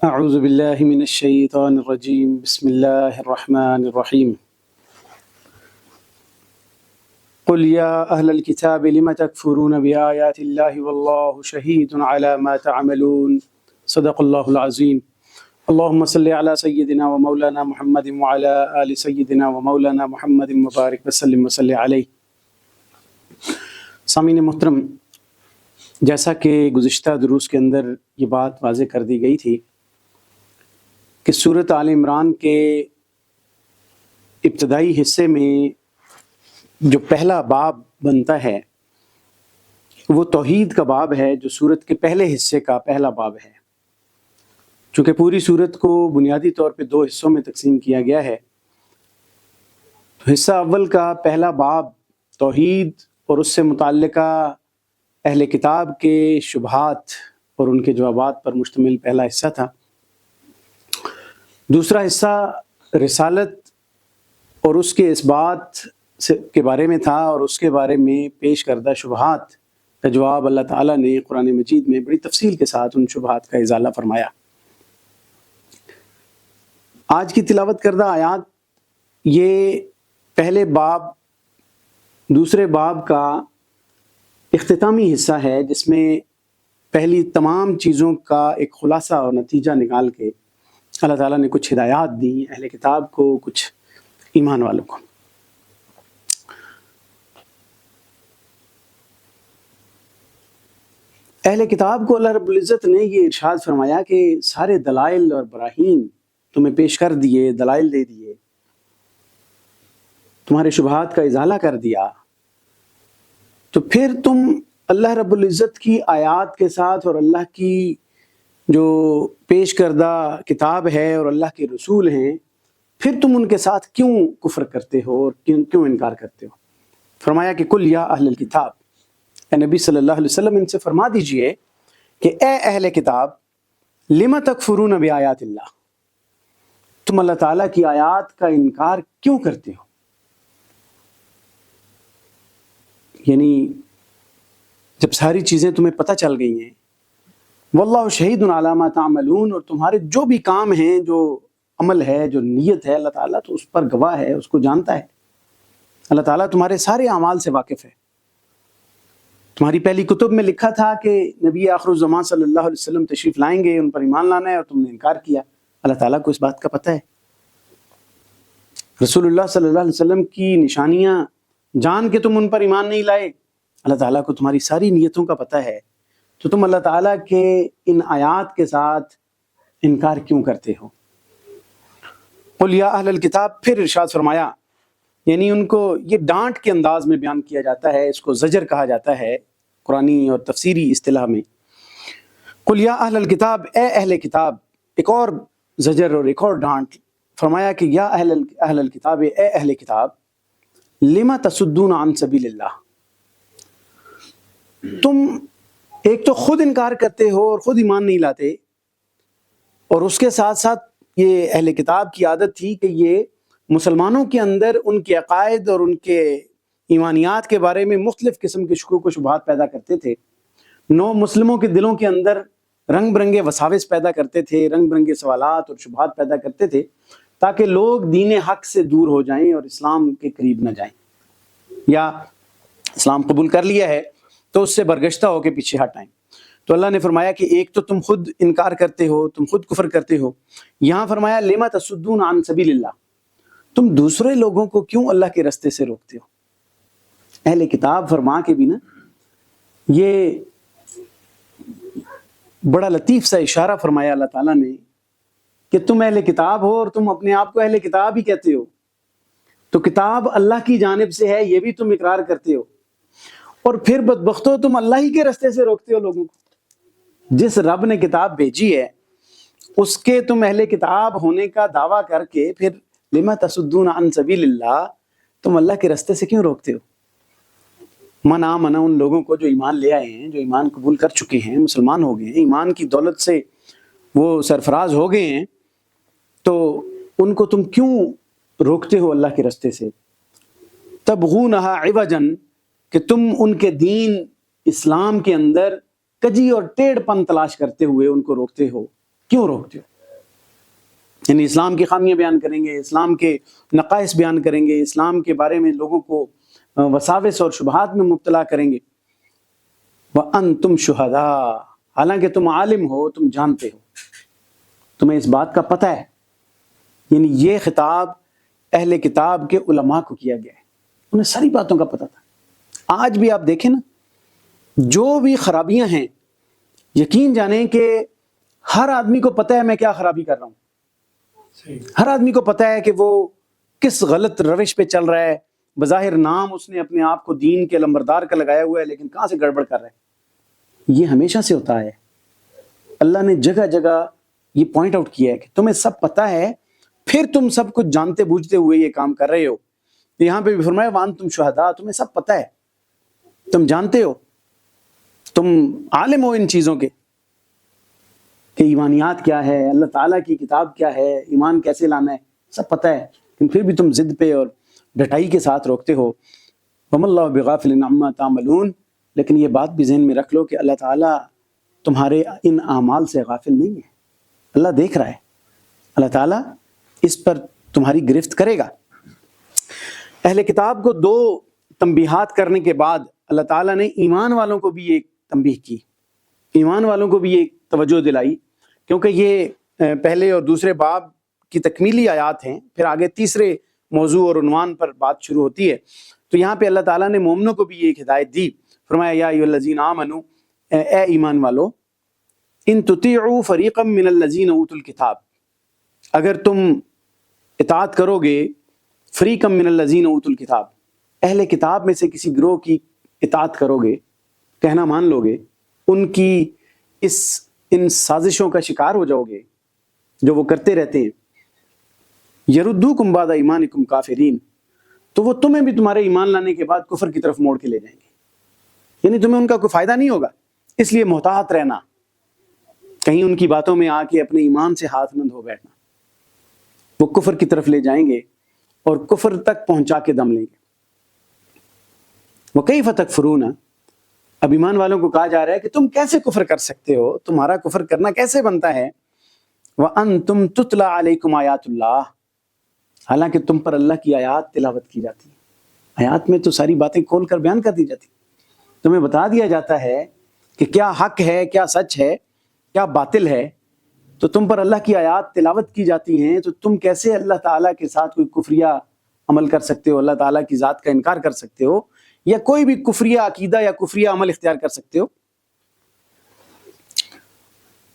اعوذ باللہ من الشیطان الرجیم بسم اللہ الرحمن الرحیم قل یا اہل الکتاب لم تکفرون بآیات اللہ واللہ شہید علی ما تعملون صدق اللہ العظیم اللہم صلی علی سیدنا و مولانا محمد وعلی آل سیدنا و مولانا محمد مبارک وسلم وصلی علیہ۔ سامعین محترم، جیسا کہ گزشتہ دروس کے اندر یہ بات واضح کر دی گئی تھی کہ سورۃ آل عمران کے ابتدائی حصے میں جو پہلا باب بنتا ہے وہ توحید کا باب ہے، جو سورت کے پہلے حصے کا پہلا باب ہے۔ چونکہ پوری سورت کو بنیادی طور پہ دو حصوں میں تقسیم کیا گیا ہے، تو حصہ اول کا پہلا باب توحید اور اس سے متعلقہ اہل کتاب کے شبہات اور ان کے جوابات پر مشتمل پہلا حصہ تھا۔ دوسرا حصہ رسالت اور اس کے اثبات کے بارے میں تھا، اور اس کے بارے میں پیش کردہ شبہات کا جواب اللہ تعالیٰ نے قرآن مجید میں بڑی تفصیل کے ساتھ ان شبہات کا ازالہ فرمایا۔ آج کی تلاوت کردہ آیات یہ پہلے باب دوسرے باب کا اختتامی حصہ ہے، جس میں پہلی تمام چیزوں کا ایک خلاصہ اور نتیجہ نکال کے اللہ تعالیٰ نے کچھ ہدایات دی اہل کتاب کو، کچھ ایمان والوں کو۔ اہل کتاب کو اللہ رب العزت نے یہ ارشاد فرمایا کہ سارے دلائل اور براہین تمہیں پیش کر دیے، دلائل دے دیے، تمہارے شبہات کا ازالہ کر دیا، تو پھر تم اللہ رب العزت کی آیات کے ساتھ اور اللہ کی جو پیش کردہ کتاب ہے اور اللہ کے رسول ہیں، پھر تم ان کے ساتھ کیوں کفر کرتے ہو اور کیوں انکار کرتے ہو؟ فرمایا کہ کل یا اہل الکتاب، اے نبی صلی اللہ علیہ وسلم ان سے فرما دیجئے کہ اے اہل کتاب لم تکفرون بآیات اللہ، تم اللہ تعالیٰ کی آیات کا انکار کیوں کرتے ہو؟ یعنی جب ساری چیزیں تمہیں پتہ چل گئی ہیں، واللہ شہید علی ما تعملون، اور تمہارے جو بھی کام ہیں، جو عمل ہے، جو نیت ہے، اللہ تعالیٰ تو اس پر گواہ ہے، اس کو جانتا ہے۔ اللہ تعالیٰ تمہارے سارے اعمال سے واقف ہے۔ تمہاری پہلی کتب میں لکھا تھا کہ نبی آخر الزمان صلی اللہ علیہ وسلم تشریف لائیں گے، ان پر ایمان لانا ہے، اور تم نے انکار کیا۔ اللہ تعالیٰ کو اس بات کا پتہ ہے۔ رسول اللہ صلی اللہ علیہ وسلم کی نشانیاں جان کے تم ان پر ایمان نہیں لائے، اللہ تعالیٰ کو تمہاری ساری نیتوں کا پتہ ہے، تو تم اللہ تعالیٰ کے ان آیات کے ساتھ انکار کیوں کرتے ہو؟ قل یا اہل الکتاب، پھر ارشاد فرمایا، یعنی ان کو یہ ڈانٹ کے انداز میں بیان کیا جاتا ہے، اس کو زجر کہا جاتا ہے قرآنی اور تفسیری اصطلاح میں۔ قل یا اہل الکتاب، اے اہل کتاب، ایک اور زجر اور ایک اور ڈانٹ۔ فرمایا کہ یا اہل الکتاب، اے اہل کتاب، لما تصدون عن سبیل اللہ، تم ایک تو خود انکار کرتے ہو اور خود ایمان نہیں لاتے، اور اس کے ساتھ ساتھ یہ اہل کتاب کی عادت تھی کہ یہ مسلمانوں کے اندر ان کے عقائد اور ان کے ایمانیات کے بارے میں مختلف قسم کے شکوک و شبہات پیدا کرتے تھے۔ نو مسلموں کے دلوں کے اندر رنگ برنگے وساوس پیدا کرتے تھے، رنگ برنگے سوالات اور شبہات پیدا کرتے تھے، تاکہ لوگ دین حق سے دور ہو جائیں اور اسلام کے قریب نہ جائیں، یا اسلام قبول کر لیا ہے تو اس سے برگشتہ ہو کے پیچھے ہٹ آئیں۔ تو اللہ نے فرمایا کہ ایک تو تم خود انکار کرتے ہو، تم خود کفر کرتے ہو۔ یہاں فرمایا لما تصدون عن سبیل اللہ، تم دوسرے لوگوں کو کیوں اللہ کے رستے سے روکتے ہو؟ اہل کتاب فرما کے بھی نا، یہ بڑا لطیف سا اشارہ فرمایا اللہ تعالیٰ نے کہ تم اہل کتاب ہو اور تم اپنے آپ کو اہل کتاب ہی کہتے ہو، تو کتاب اللہ کی جانب سے ہے، یہ بھی تم اقرار کرتے ہو، اور پھر بدبختو تم اللہ ہی کے رستے سے روکتے ہو لوگوں کو۔ جس رب نے کتاب بھیجی ہے اس کے تم اہل کتاب ہونے کا دعویٰ کر کے پھر لما تصدون عن سبیل اللہ، تم اللہ کے رستے سے کیوں روکتے ہو؟ منا ان لوگوں کو جو ایمان لے آئے ہیں، جو ایمان قبول کر چکے ہیں، مسلمان ہو گئے ہیں، ایمان کی دولت سے وہ سرفراز ہو گئے ہیں، تو ان کو تم کیوں روکتے ہو اللہ کے رستے سے؟ تبغونہا عوجا، کہ تم ان کے دین اسلام کے اندر کجی اور ٹیڑھ پن تلاش کرتے ہوئے ان کو روکتے ہو۔ کیوں روکتے ہو؟ یعنی اسلام کی خامیاں بیان کریں گے، اسلام کے نقائص بیان کریں گے، اسلام کے بارے میں لوگوں کو وساوس اور شبہات میں مبتلا کریں گے۔ وَأَنْتُمْ شُهَدَاء، حالانکہ تم عالم ہو، تم جانتے ہو، تمہیں اس بات کا پتہ ہے۔ یعنی یہ خطاب اہل کتاب کے علماء کو کیا گیا ہے، انہیں ساری باتوں کا پتہ تھا۔ آج بھی آپ دیکھیں نا، جو بھی خرابیاں ہیں، یقین جانیں کہ ہر آدمی کو پتہ ہے میں کیا خرابی کر رہا ہوں، ہر آدمی کو پتہ ہے کہ وہ کس غلط روش پہ چل رہا ہے۔ بظاہر نام اس نے اپنے آپ کو دین کے لمبردار کا لگایا ہوا ہے، لیکن کہاں سے گڑبڑ کر رہا ہے۔ یہ ہمیشہ سے ہوتا ہے، اللہ نے جگہ جگہ یہ پوائنٹ آؤٹ کیا ہے کہ تمہیں سب پتہ ہے، پھر تم سب کچھ جانتے بوجھتے ہوئے یہ کام کر رہے ہو۔ یہاں پہ بھی فرمایا وَأَنْتُمْ شُهَدَاء، تمہیں سب پتہ ہے، تم جانتے ہو، تم عالم ہو ان چیزوں کے کہ ایمانیات کیا ہے، اللہ تعالیٰ کی کتاب کیا ہے، ایمان کیسے لانا ہے، سب پتہ ہے، لیکن پھر بھی تم ضد پہ اور ڈٹائی کے ساتھ روکتے ہو۔ وَمَا اللَّهُ بِغَافِلٍ عَمَّا تَعْمَلُونَ، لیکن یہ بات بھی ذہن میں رکھ لو کہ اللہ تعالیٰ تمہارے ان اعمال سے غافل نہیں ہے، اللہ دیکھ رہا ہے، اللہ تعالیٰ اس پر تمہاری گرفت کرے گا۔ اہل کتاب کو دو تنبیہات کرنے کے بعد اللہ تعالیٰ نے ایمان والوں کو بھی ایک تنبیہ کی، ایمان والوں کو بھی ایک توجہ دلائی، کیونکہ یہ پہلے اور دوسرے باب کی تکمیلی آیات ہیں، پھر آگے تیسرے موضوع اور عنوان پر بات شروع ہوتی ہے۔ تو یہاں پہ اللہ تعالیٰ نے مومنوں کو بھی ایک ہدایت دی، فرمایا یا ایھا الذین آمنوا، اے ایمان والو، ان تطیعوا فریقا من الذین اوتوا الکتاب، اگر تم اطاعت کرو گے فریقا من الذین اوتوا الکتاب، اہل کتاب میں سے کسی گروہ کی اطاعت کرو گے، کہنا مان لو گے، ان کی ان سازشوں کا شکار ہو جاؤ گے جو وہ کرتے رہتے ہیں، یردوکم بعد ایمانکم کافرین، تو وہ تمہیں بھی تمہارے ایمان لانے کے بعد کفر کی طرف موڑ کے لے جائیں گے، یعنی تمہیں ان کا کوئی فائدہ نہیں ہوگا، اس لیے محتاط رہنا، کہیں ان کی باتوں میں آ کے اپنے ایمان سے ہاتھ مند ہو بیٹھنا، وہ کفر کی طرف لے جائیں گے اور کفر تک پہنچا کے دم لیں گے۔ وَكَيْفَ تَكْفُرُونَ، اب ایمان والوں کو کہا جا رہا ہے کہ تم کیسے کفر کر سکتے ہو، تمہارا کفر کرنا کیسے بنتا ہے، وَأَنْتُمْ تُتْلَى عَلَيْكُمْ آیات اللہ، حالانکہ تم پر اللہ کی آیات تلاوت کی جاتی ہیں، آیات میں تو ساری باتیں کھول کر بیان کر دی جاتی، تمہیں بتا دیا جاتا ہے کہ کیا حق ہے، کیا سچ ہے، کیا باطل ہے، تو تم پر اللہ کی آیات تلاوت کی جاتی ہیں، تو تم کیسے اللہ تعالیٰ کے ساتھ کوئی کفریہ عمل کر سکتے ہو، اللہ تعالیٰ کی ذات کا انکار کر سکتے ہو، یا کوئی بھی کفریہ عقیدہ یا کفریہ عمل اختیار کر سکتے ہو۔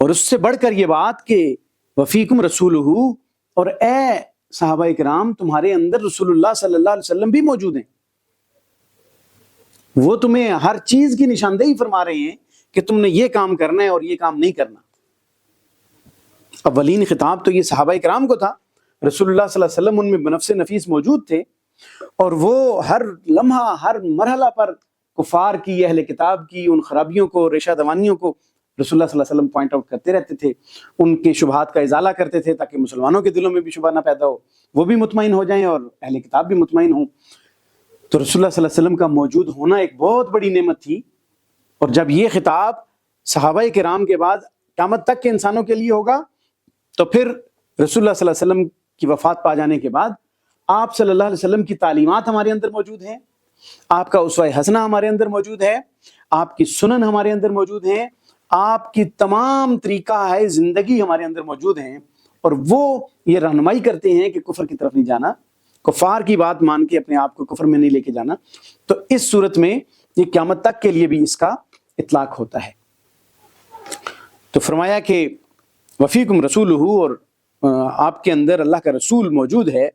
اور اس سے بڑھ کر یہ بات کہ وفیکم رسولہ، اور اے صحابہ کرام تمہارے اندر رسول اللہ صلی اللہ علیہ وسلم بھی موجود ہیں، وہ تمہیں ہر چیز کی نشاندہی فرما رہے ہیں کہ تم نے یہ کام کرنا ہے اور یہ کام نہیں کرنا۔ اولین خطاب تو یہ صحابہ کرام کو تھا، رسول اللہ صلی اللہ علیہ وسلم ان میں بنفس نفیس موجود تھے، اور وہ ہر لمحہ ہر مرحلہ پر کفار کی، اہل کتاب کی ان خرابیوں کو، ریشہ دوانیوں کو رسول اللہ صلی اللہ علیہ وسلم پوائنٹ آؤٹ کرتے رہتے تھے، ان کے شبہات کا ازالہ کرتے تھے تاکہ مسلمانوں کے دلوں میں بھی شبہ نہ پیدا ہو، وہ بھی مطمئن ہو جائیں اور اہل کتاب بھی مطمئن ہوں۔ تو رسول اللہ صلی اللہ علیہ وسلم کا موجود ہونا ایک بہت بڑی نعمت تھی، اور جب یہ خطاب صحابہ کرام کے بعد قیامت تک کے انسانوں کے لیے ہوگا، تو پھر رسول اللہ صلی اللہ علیہ وسلم کی وفات پا جانے کے بعد آپ صلی اللہ علیہ وسلم کی تعلیمات ہمارے اندر موجود ہیں، آپ کا اسوہ حسنہ ہمارے اندر موجود ہے، آپ کی سنن ہمارے اندر موجود ہیں، آپ کی تمام طریقہ ہے زندگی ہمارے اندر موجود ہیں، اور وہ یہ رہنمائی کرتے ہیں کہ کفر کی طرف نہیں جانا، کفار کی بات مان کے اپنے آپ کو کفر میں نہیں لے کے جانا۔ تو اس صورت میں یہ قیامت تک کے لیے بھی اس کا اطلاق ہوتا ہے۔ تو فرمایا کہ وفیکم رسولہ، اور آپ کے اندر اللہ کا رسول موجود ہے،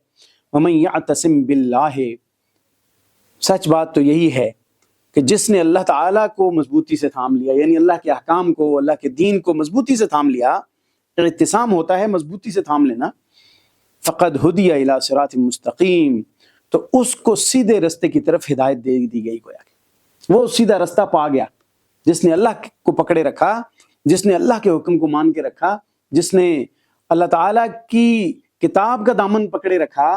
ومن یعتصم باللہ، سچ بات تو یہی ہے کہ جس نے اللہ تعالیٰ کو مضبوطی سے تھام لیا، یعنی اللہ کے احکام کو، اللہ کے دین کو مضبوطی سے تھام لیا، اعتصام ہوتا ہے مضبوطی سے تھام لینا، فقد ہدی الی صراط مستقیم، تو اس کو سیدھے رستے کی طرف ہدایت دے دی گئی، گویا کہ وہ سیدھا رستہ پا گیا، جس نے اللہ کو پکڑے رکھا، جس نے اللہ کے حکم کو مان کے رکھا، جس نے اللہ تعالیٰ کی کتاب کا دامن پکڑے رکھا،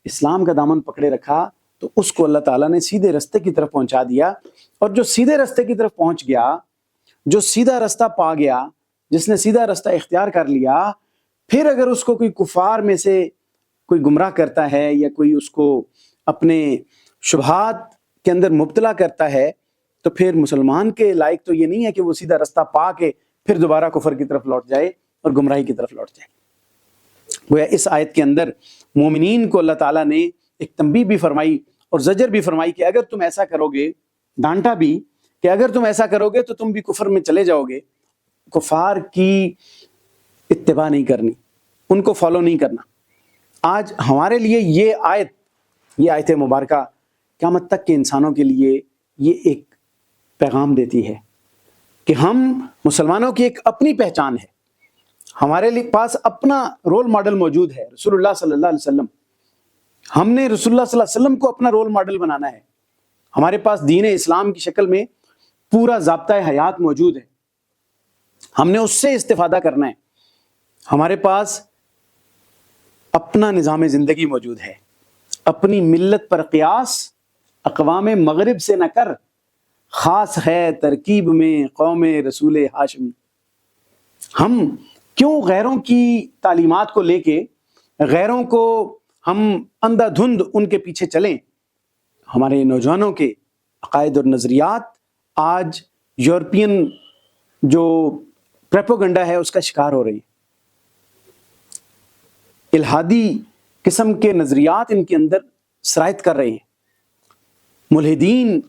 اسلام کا دامن پکڑے رکھا، تو اس کو اللہ تعالیٰ نے سیدھے رستے کی طرف پہنچا دیا، اور جو سیدھے رستے کی طرف پہنچ گیا، جو سیدھا رستہ پا گیا، جس نے سیدھا رستہ اختیار کر لیا، پھر اگر اس کو کوئی کفار میں سے کوئی گمراہ کرتا ہے یا کوئی اس کو اپنے شبہات کے اندر مبتلا کرتا ہے، تو پھر مسلمان کے لائق تو یہ نہیں ہے کہ وہ سیدھا رستہ پا کے پھر دوبارہ کفر کی طرف لوٹ جائے اور گمراہی کی طرف لوٹ جائے۔ گویا اس آیت کے اندر مومنین کو اللہ تعالیٰ نے ایک تنبیہ بھی فرمائی اور زجر بھی فرمائی کہ اگر تم ایسا کرو گے، ڈانٹا بھی کہ اگر تم ایسا کرو گے تو تم بھی کفر میں چلے جاؤ گے، کفار کی اتباع نہیں کرنی، ان کو فالو نہیں کرنا۔ آج ہمارے لیے یہ آیت مبارکہ قیامت تک کے انسانوں کے لیے یہ ایک پیغام دیتی ہے کہ ہم مسلمانوں کی ایک اپنی پہچان ہے، ہمارے پاس اپنا رول ماڈل موجود ہے، رسول اللہ صلی اللہ علیہ وسلم۔ ہم نے رسول اللہ صلی اللہ علیہ وسلم کو اپنا رول ماڈل بنانا ہے۔ ہمارے پاس دین اسلام کی شکل میں پورا ضابطۂ حیات موجود ہے، ہم نے اس سے استفادہ کرنا ہے۔ ہمارے پاس اپنا نظام زندگی موجود ہے، اپنی ملت پر قیاس اقوام مغرب سے نہ کر، خاص ہے ترکیب میں قوم رسول ہاشمی۔ ہم کیوں غیروں کی تعلیمات کو لے کے غیروں کو ہم اندھا دھند ان کے پیچھے چلیں؟ ہمارے نوجوانوں کے عقائد اور نظریات آج یورپین جو پریپوگنڈا ہے اس کا شکار ہو رہی ہے۔ الہادی قسم کے نظریات ان کے اندر سرایت کر رہے ہیں۔ ملحدین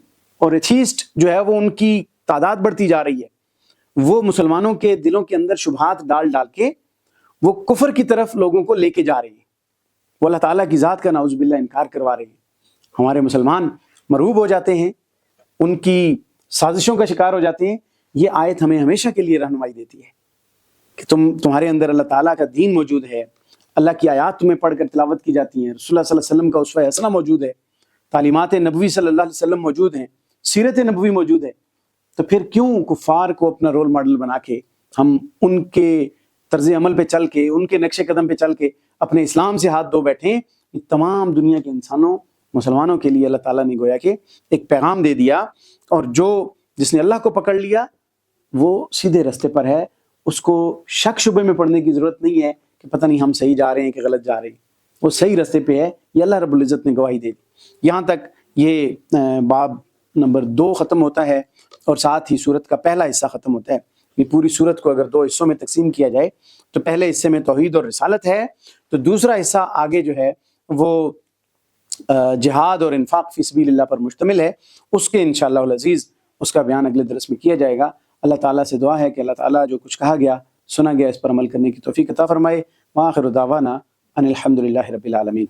اور ایتھیسٹ جو ہے وہ ان کی تعداد بڑھتی جا رہی ہے، وہ مسلمانوں کے دلوں کے اندر شبہات ڈال کے وہ کفر کی طرف لوگوں کو لے کے جا رہی ہیں، وہ اللہ تعالیٰ کی ذات کا نعوذ باللہ انکار کروا رہے ہیں۔ ہمارے مسلمان مرعوب ہو جاتے ہیں، ان کی سازشوں کا شکار ہو جاتے ہیں۔ یہ آیت ہمیں ہمیشہ کے لیے رہنمائی دیتی ہے کہ تمہارے اندر اللہ تعالیٰ کا دین موجود ہے، اللہ کی آیات تمہیں پڑھ کر تلاوت کی جاتی ہیں، رسول اللہ صلی اللہ علیہ وسلم کا اسوہ حسنہ موجود ہے، تعلیمات نبوی صلی اللہ علیہ وسلم موجود ہیں، سیرت نبوی موجود ہے، تو پھر کیوں کفار کو اپنا رول ماڈل بنا کے ہم ان کے طرز عمل پہ چل کے، ان کے نقش قدم پہ چل کے اپنے اسلام سے ہاتھ دھو بیٹھیں؟ یہ تمام دنیا کے انسانوں، مسلمانوں کے لیے اللہ تعالیٰ نے گویا کہ ایک پیغام دے دیا، اور جس نے اللہ کو پکڑ لیا وہ سیدھے راستے پر ہے، اس کو شک شبے میں پڑنے کی ضرورت نہیں ہے کہ پتہ نہیں ہم صحیح جا رہے ہیں کہ غلط جا رہے ہیں، وہ صحیح راستے پہ ہے، یہ اللہ رب العزت نے گواہی دے دی۔ یہاں تک یہ باب نمبر 2 ختم ہوتا ہے، اور ساتھ ہی سورت کا پہلا حصہ ختم ہوتا ہے۔ یہ پوری سورت کو اگر 2 حصوں میں تقسیم کیا جائے تو پہلے حصے میں توحید اور رسالت ہے، تو دوسرا حصہ آگے جو ہے وہ جہاد اور انفاق فی سبیل اللہ پر مشتمل ہے۔ اس کے انشاءاللہ العزیز اس کا بیان اگلے درس میں کیا جائے گا۔ اللہ تعالیٰ سے دعا ہے کہ اللہ تعالیٰ جو کچھ کہا گیا، سنا گیا، اس پر عمل کرنے کی توفیق عطا فرمائے۔ وآخر دعوانا ان الحمد للہ رب العالمین۔